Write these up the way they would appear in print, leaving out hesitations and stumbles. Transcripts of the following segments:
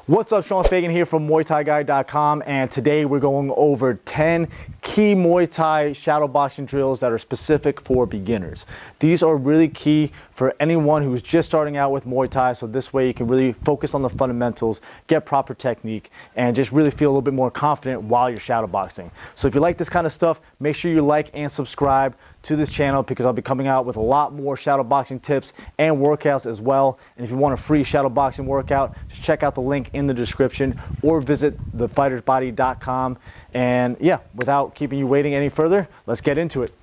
What's up, Sean Fagan here from MuayThaiGuide.com, and today we're going over 10 key Muay Thai shadowboxing drills that are specific for beginners. These are really key for anyone who's just starting out with Muay Thai, so this way you can really focus on the fundamentals, get proper technique, and just really feel a little bit more confident while you're shadowboxing. So if you like this kind of stuff, make sure you like and subscribe to this channel because I'll be coming out with a lot more shadowboxing tips and workouts as well. And if you want a free shadowboxing workout, just check out the link in the description or visit thefightersbody.com. And yeah, without keeping you waiting any further, let's get into it.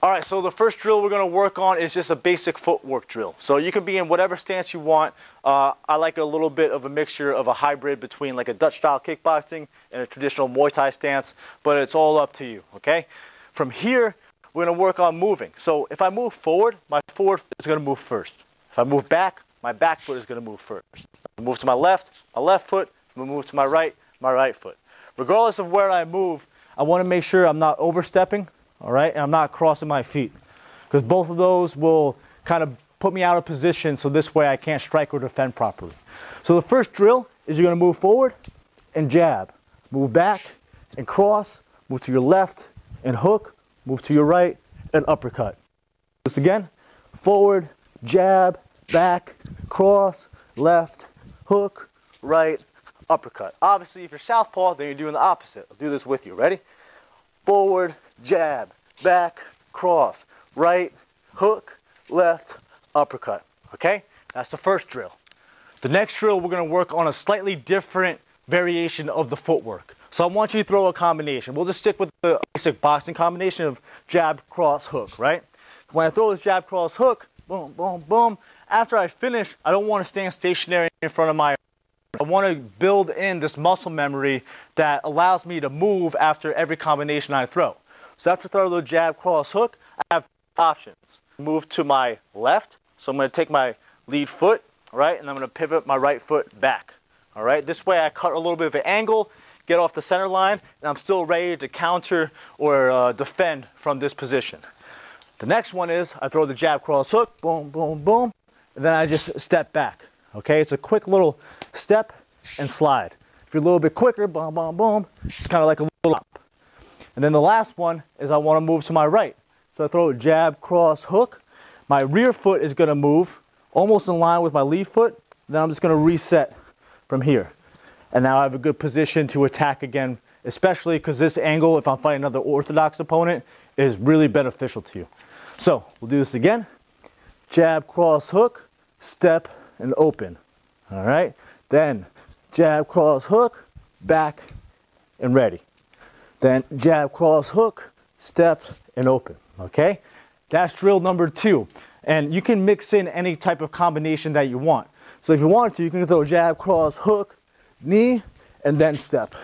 All right, so the first drill we're going to work on is just a basic footwork drill. So you can be in whatever stance you want. I like a little bit of a mixture of a hybrid between like a Dutch style kickboxing and a traditional Muay Thai stance, but it's all up to you, okay? From here, we're going to work on moving. So if I move forward, my forward foot is going to move first. If I move back, my back foot is going to move first. If I move to my left foot. If I move to my right foot. Regardless of where I move, I want to make sure I'm not overstepping. All right, and I'm not crossing my feet because both of those will kind of put me out of position, so this way I can't strike or defend properly. So the first drill is you're going to move forward and jab, move back and cross, move to your left and hook, move to your right and uppercut. This again, forward, jab, back, cross, left, hook, right, uppercut. Obviously, if you're southpaw, then you're doing the opposite. I'll do this with you. Ready? Forward, jab, back, cross, right, hook, left, uppercut. Okay? That's the first drill. The next drill, we're going to work on a slightly different variation of the footwork. So I want you to throw a combination. We'll just stick with the basic boxing combination of jab, cross, hook, right? When I throw this jab, cross, hook, boom, boom, boom. After I finish, I don't want to stand stationary in front of my I want to build in this muscle memory that allows me to move after every combination I throw. So after throwing the jab, cross, hook, I have options. Move to my left, so I'm going to take my lead foot, right, and I'm going to pivot my right foot back. All right, this way I cut a little bit of an angle, get off the center line, and I'm still ready to counter or defend from this position. The next one is I throw the jab, cross, hook, boom, boom, boom, and then I just step back. Okay, it's a quick little step and slide. If you're a little bit quicker, boom, boom, boom, it's kind of like a little up. And then the last one is I want to move to my right. So I throw a jab, cross, hook. My rear foot is going to move almost in line with my lead foot. Then I'm just going to reset from here. And now I have a good position to attack again, especially because this angle, if I'm fighting another orthodox opponent, is really beneficial to you. So we'll do this again. Jab, cross, hook, step, and open. All right, then jab, cross, hook, back and ready. Then jab, cross, hook, step and open. Okay, that's drill number 2, and you can mix in any type of combination that you want. So if you want to, you can throw jab, cross, hook, knee and then step,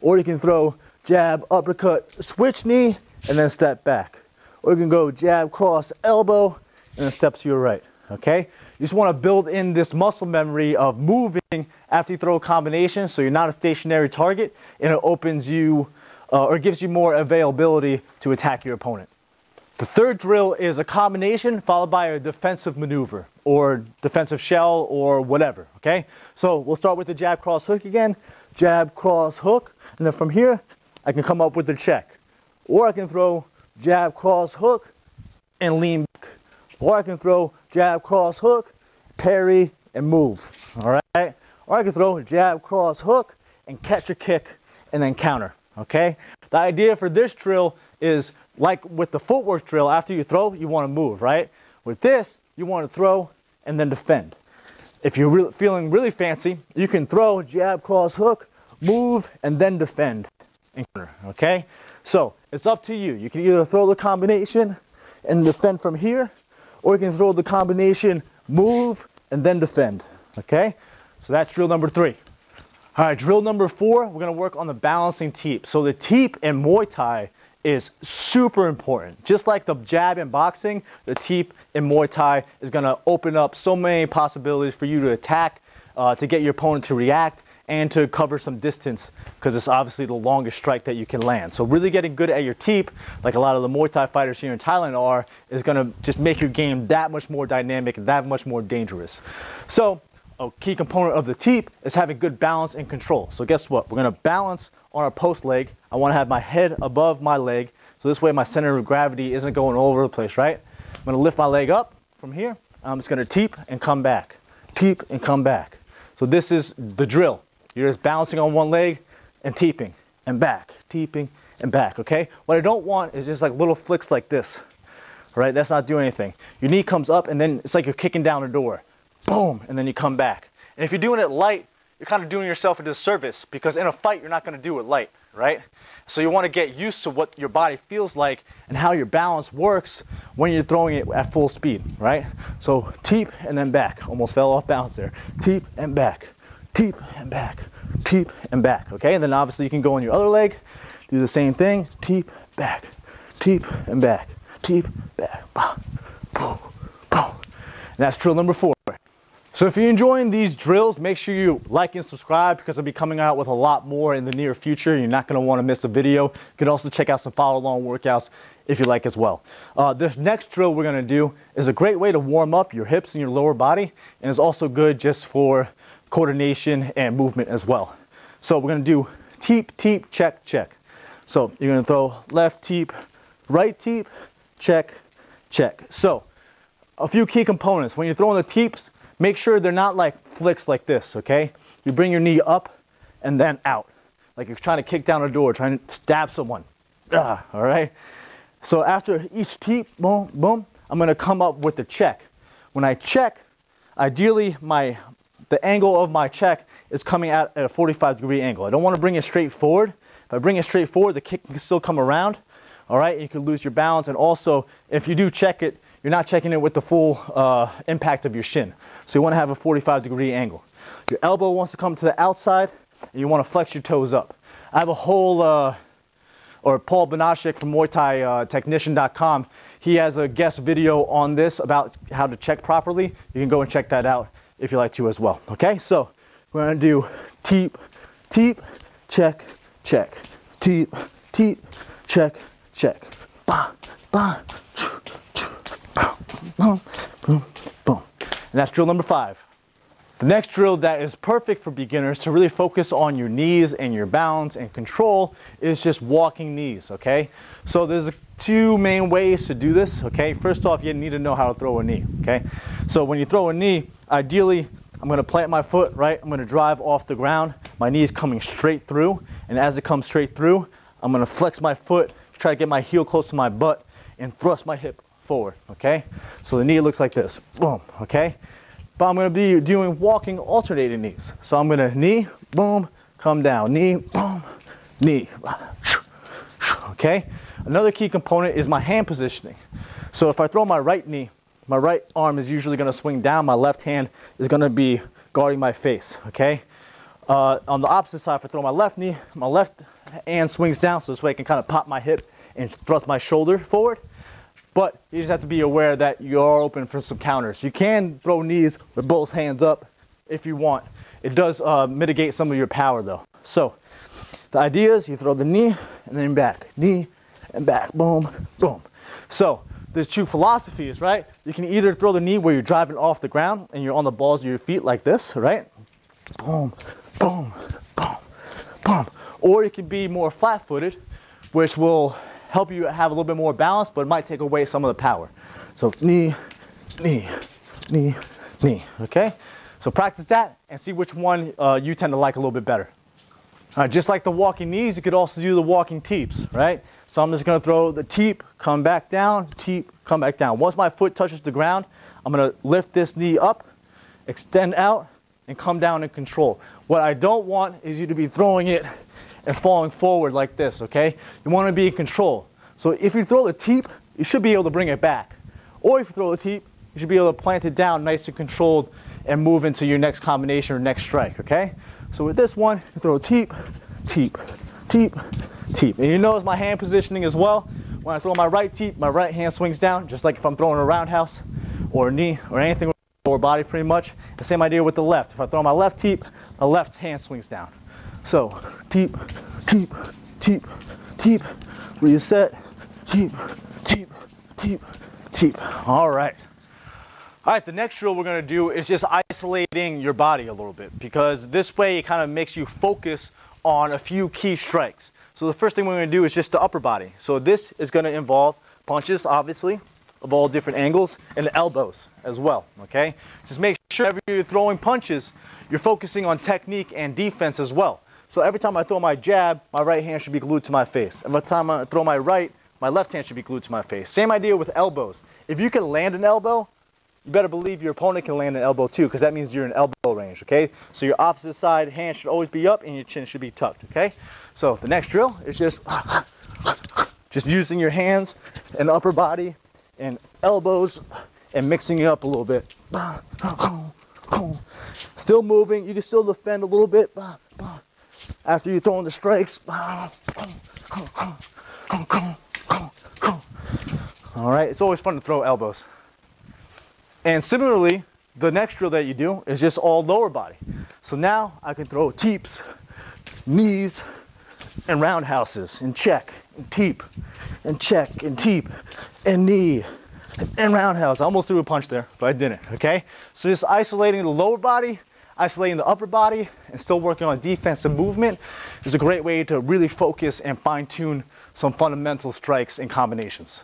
or you can throw jab, uppercut, switch knee and then step back, or you can go jab, cross, elbow and then step to your right. Okay, you just want to build in this muscle memory of moving after you throw a combination, so you're not a stationary target, and it opens you or gives you more availability to attack your opponent. The third drill is a combination followed by a defensive maneuver or defensive shell or whatever. Okay, so we'll start with the jab, cross, hook again. Jab, cross, hook, and then from here I can come up with the check, or I can throw jab, cross, hook and lean back. Or I can throw jab, cross, hook, parry, and move. All right? Or I can throw jab, cross, hook, and catch a kick, and then counter. Okay? The idea for this drill is like with the footwork drill, after you throw, you want to move, right? With this, you want to throw and then defend. If you're feeling really fancy, you can throw jab, cross, hook, move, and then defend and counter. Okay? So, it's up to you. You can either throw the combination and defend from here, or you can throw the combination, move, and then defend. Okay? So that's drill number 3. All right, drill number 4, we're going to work on the balancing TEEP. So the TEEP in Muay Thai is super important. Just like the jab in boxing, the TEEP in Muay Thai is going to open up so many possibilities for you to attack, to get your opponent to react, and to cover some distance, because it's obviously the longest strike that you can land. So really getting good at your TEEP, like a lot of the Muay Thai fighters here in Thailand are, is going to just make your game that much more dynamic, that much more dangerous. So a key component of the TEEP is having good balance and control. So guess what? We're going to balance on our post leg. I want to have my head above my leg, so this way my center of gravity isn't going all over the place, right? I'm going to lift my leg up from here. I'm just going to TEEP and come back. TEEP and come back. So this is the drill. You're just balancing on one leg and TEEPing and back, TEEPing and back, okay? What I don't want is just like little flicks like this, right? That's not doing anything. Your knee comes up and then it's like you're kicking down a door. Boom, and then you come back. And if you're doing it light, you're kind of doing yourself a disservice, because in a fight, you're not going to do it light, right? So you want to get used to what your body feels like and how your balance works when you're throwing it at full speed, right? So TEEP and then back. Almost fell off balance there. TEEP and back. TEEP and back. TEEP and back, okay? And then obviously you can go on your other leg, do the same thing. TEEP, back. TEEP and back. TEEP, back. Boom, boom. And that's drill number 4. So if you're enjoying these drills, make sure you like and subscribe, because I'll be coming out with a lot more in the near future. You're not going to want to miss a video. You can also check out some follow-along workouts if you like as well. This next drill we're going to do is a great way to warm up your hips and your lower body, and it's also good just for coordination and movement as well. So we're going to do TEEP, TEEP, check, check. So you're going to throw left TEEP, right TEEP, check, check. So a few key components. When you're throwing the TEEPs, make sure they're not like flicks like this, okay? You bring your knee up and then out, like you're trying to kick down a door, trying to stab someone. All right? So after each TEEP, boom, boom, I'm going to come up with the check. When I check, ideally the angle of my check is coming out at a 45-degree angle. I don't want to bring it straight forward. If I bring it straight forward, the kick can still come around, all right? You could lose your balance, and also if you do check it, you're not checking it with the full impact of your shin. So you want to have a 45-degree angle. Your elbow wants to come to the outside, and you want to flex your toes up. I have a whole, or Paul Banashik from Muay Thai Technician.com, he has a guest video on this about how to check properly. You can go and check that out if you like to as well. Okay, so we're going to do TEEP, TEEP, check, check. TEEP, TEEP, check, check. Bah, bah, boom, boom, boom. And that's drill number 5. The next drill that is perfect for beginners to really focus on your knees and your balance and control is just walking knees, okay? So there's 2 main ways to do this, okay? First off, you need to know how to throw a knee, okay? So when you throw a knee, ideally, I'm going to plant my foot, right? I'm going to drive off the ground. My knee is coming straight through, and as it comes straight through, I'm going to flex my foot, try to get my heel close to my butt, and thrust my hip forward, okay? So the knee looks like this, boom, okay? But I'm going to be doing walking alternating knees. So I'm going to knee, boom, come down, knee, boom, knee, okay? Another key component is my hand positioning. So if I throw my right knee, my right arm is usually going to swing down, my left hand is going to be guarding my face, okay? On the opposite side, if I throw my left knee, my left hand swings down, so this way I can kind of pop my hip and thrust my shoulder forward. But you just have to be aware that you are open for some counters. You can throw knees with both hands up if you want. It does mitigate some of your power though. So the idea is you throw the knee and then back, knee and back, boom, boom. So there's 2 philosophies, right? You can either throw the knee where you're driving off the ground and you're on the balls of your feet like this, right? Boom, boom, boom, boom. Or you can be more flat-footed, which will help you have a little bit more balance, but it might take away some of the power. So knee, knee, knee, knee, okay? So practice that and see which one you tend to like a little bit better. Just like the walking knees, you could also do the walking TEEPs, right? So I'm just gonna throw the TEEP, come back down, TEEP, come back down. Once my foot touches the ground, I'm gonna lift this knee up, extend out, and come down and control. What I don't want is you to be throwing it and falling forward like this, okay? You want to be in control. So if you throw the TEEP, you should be able to bring it back. Or if you throw the TEEP, you should be able to plant it down nice and controlled and move into your next combination or next strike, okay? So with this one, you throw TEEP, TEEP, TEEP, TEEP. And you notice my hand positioning as well. When I throw my right TEEP, my right hand swings down, just like if I'm throwing a roundhouse or a knee or anything lower body pretty much. The same idea with the left. If I throw my left teep, a left hand swings down. So teep, teep, teep, teep, reset, teep, teep, teep, teep. All right. All right, the next drill we're gonna do is just isolating your body a little bit, because this way it kind of makes you focus on a few key strikes. So the first thing we're gonna do is just the upper body. So this is gonna involve punches, obviously, of all different angles, and the elbows as well, okay? Just make sure whenever you're throwing punches, you're focusing on technique and defense as well. So every time I throw my jab, my right hand should be glued to my face. Every time I throw my right, my left hand should be glued to my face. Same idea with elbows. If you can land an elbow, you better believe your opponent can land an elbow too, because that means you're in elbow range, okay? So your opposite side hand should always be up and your chin should be tucked, okay? So the next drill is just using your hands and upper body and elbows and mixing it up a little bit. Still moving, you can still defend a little bit after you're throwing the strikes. All right, it's always fun to throw elbows. And similarly, the next drill that you do is just all lower body. So now I can throw teeps, knees, and roundhouses, and check, and teep, and check, and teep, and knee, and roundhouse. I almost threw a punch there, but I didn't, okay? So just isolating the lower body, isolating the upper body, and still working on defensive movement is a great way to really focus and fine-tune some fundamental strikes and combinations.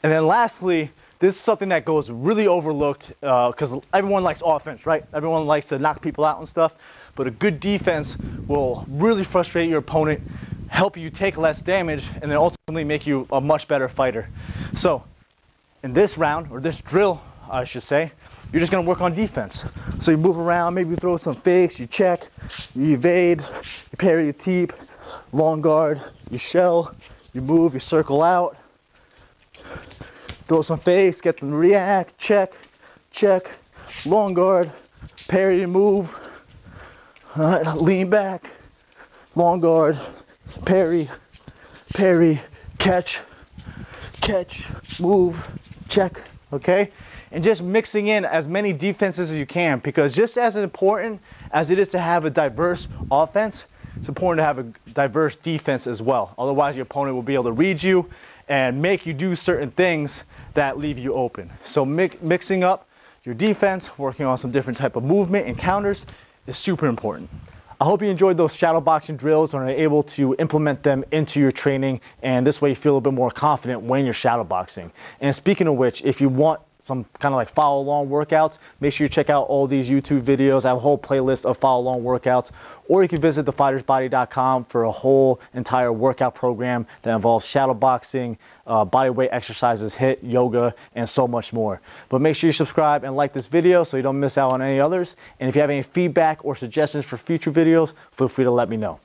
And then lastly, this is something that goes really overlooked because everyone likes offense, right? Everyone likes to knock people out and stuff, but a good defense will really frustrate your opponent, help you take less damage, and then ultimately make you a much better fighter. So in this round, or this drill, I should say, you're just gonna work on defense. So you move around, maybe you throw some fakes, you check, you evade, you parry, you teep, long guard, you shell, you move, you circle out, throw some fakes, get them to react, check, check, long guard, parry, move, lean back, long guard, parry, parry, catch, catch, move, check, okay? And just mixing in as many defenses as you can, because just as important as it is to have a diverse offense, it's important to have a diverse defense as well. Otherwise, your opponent will be able to read you and make you do certain things that leave you open. So mixing up your defense, working on some different type of movement and counters is super important. I hope you enjoyed those shadow boxing drills and are able to implement them into your training, and this way you feel a little bit more confident when you're shadow boxing. And speaking of which, if you want some kind of like follow along workouts, make sure you check out all these YouTube videos. I have a whole playlist of follow along workouts, or you can visit thefightersbody.com for a whole entire workout program that involves shadow boxing, body weight exercises, HIIT, yoga, and so much more. But make sure you subscribe and like this video so you don't miss out on any others. And if you have any feedback or suggestions for future videos, feel free to let me know.